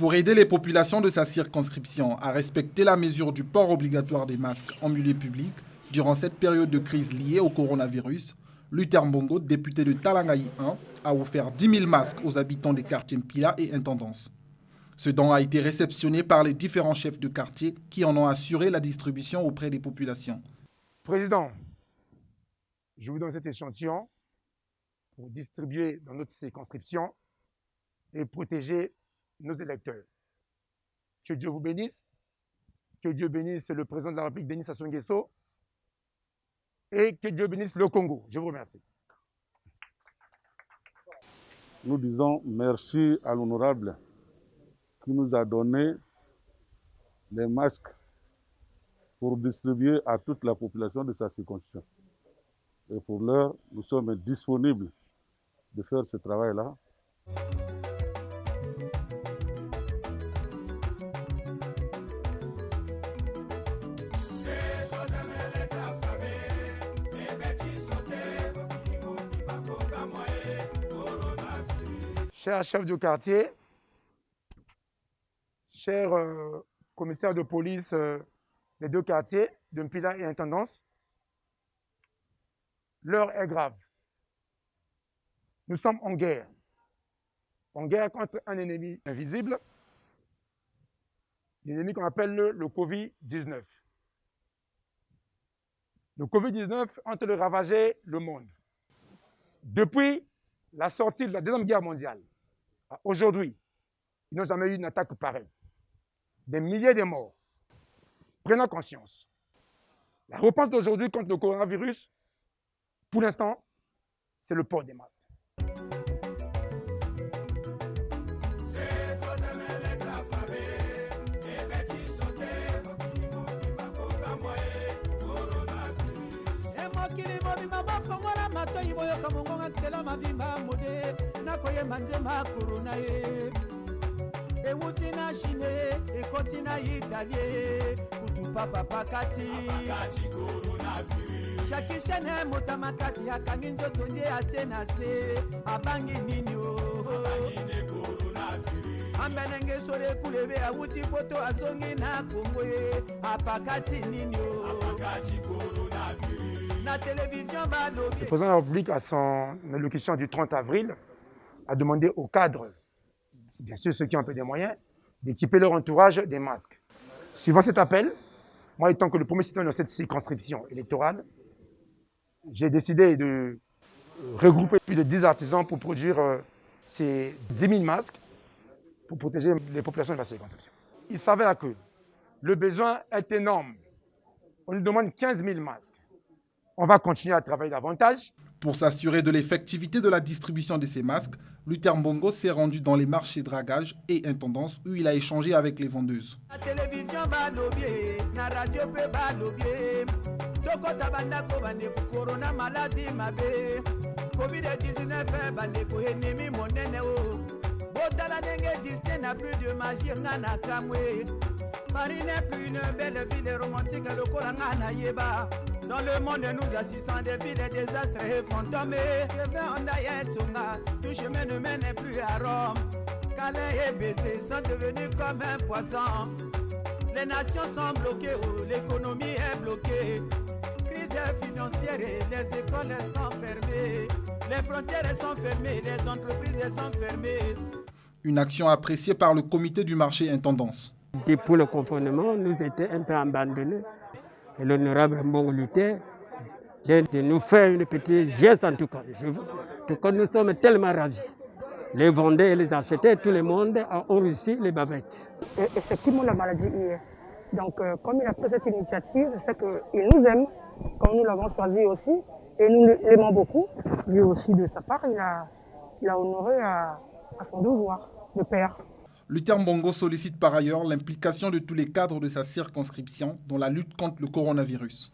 Pour aider les populations de sa circonscription à respecter la mesure du port obligatoire des masques en milieu public durant cette période de crise liée au coronavirus, Luther Mbongo, député de Talangaï 1, a offert 10 000 masques aux habitants des quartiers Mpila et Intendance. Ce don a été réceptionné par les différents chefs de quartier qui en ont assuré la distribution auprès des populations. Président, je vous donne cet échantillon pour distribuer dans notre circonscription et protéger nos électeurs. Que Dieu vous bénisse, que Dieu bénisse le président de la République, Denis Sassou Nguesso, et que Dieu bénisse le Congo. Je vous remercie. Nous disons merci à l'honorable qui nous a donné les masques pour distribuer à toute la population de sa circonscription. Et pour l'heure, nous sommes disponibles de faire ce travail-là. Chers chefs de quartier, chers commissaires de police des deux quartiers, de Mpila et Intendance, l'heure est grave. Nous sommes en guerre contre un ennemi invisible, l'ennemi qu'on appelle le Covid-19. Le Covid-19 est en train de ravager le monde. Depuis la sortie de la Deuxième Guerre mondiale, aujourd'hui, ils n'ont jamais eu une attaque pareille. Des milliers de morts. Prenons conscience. La réponse d'aujourd'hui contre le coronavirus, pour l'instant, c'est le port des masques. Ewutina Chine, ekotina Italie, kutupa papa kati coronavirus. Chaque chaîne motamakati akangi nzoto nde atena se abangi ninyo abangine coronavirus. Ambenenge sore kulebe awuti poto azongi na Kongo ye apakati ninyo apakati coronavirus. Na télévision balobi. Le président de la République, à son allocution du 30 avril, a demandé aux cadres, bien sûr ceux qui ont un peu des moyens, d'équiper leur entourage des masques. Suivant cet appel, moi étant que le premier citoyen dans cette circonscription électorale, j'ai décidé de regrouper plus de 10 artisans pour produire ces 10 000 masques pour protéger les populations de la circonscription. Il s'avère que le besoin est énorme. On nous demande 15 000 masques. On va continuer à travailler davantage. Pour s'assurer de l'effectivité de la distribution de ces masques, Luther Mbongo s'est rendu dans les marchés dragage et Intendance où il a échangé avec les vendeuses. La télévision va lobier, la radio peut va lobier. Toko tabanda ko bande ko corona maladie mabe. Covid-19 bande ko ennemi monene o. Botala nenge Disney n'a plus de magie ngana kamwe. Paris n'est plus une belle ville romantique le koranga na yeba. Dans le monde, nous assistons à des villes et désastres et fantômes. Je vais en Ayetunga, tout chemin ne mène plus à Rome. Calais et Bessé sont devenus comme un poisson. Les nations sont bloquées, l'économie est bloquée. Crise financière et les écoles sont fermées. Les frontières sont fermées, les entreprises sont fermées. Une action appréciée par le comité du marché Intendance. Depuis le confinement, nous étions un peu abandonnés. Et l'honorable Mbongo Luther vient de nous faire une petite geste en tout cas. En tout cas, nous sommes tellement ravis. Les vendeurs et les acheteurs, tout le monde ont réussi les bavettes. Effectivement, la maladie y est. Donc, comme il a pris cette initiative, c'est qu'il nous aime, comme nous l'avons choisi aussi, et nous l'aimons beaucoup. Lui aussi, de sa part, il a honoré à son devoir de père. Luther Mbongo sollicite par ailleurs l'implication de tous les cadres de sa circonscription dans la lutte contre le coronavirus.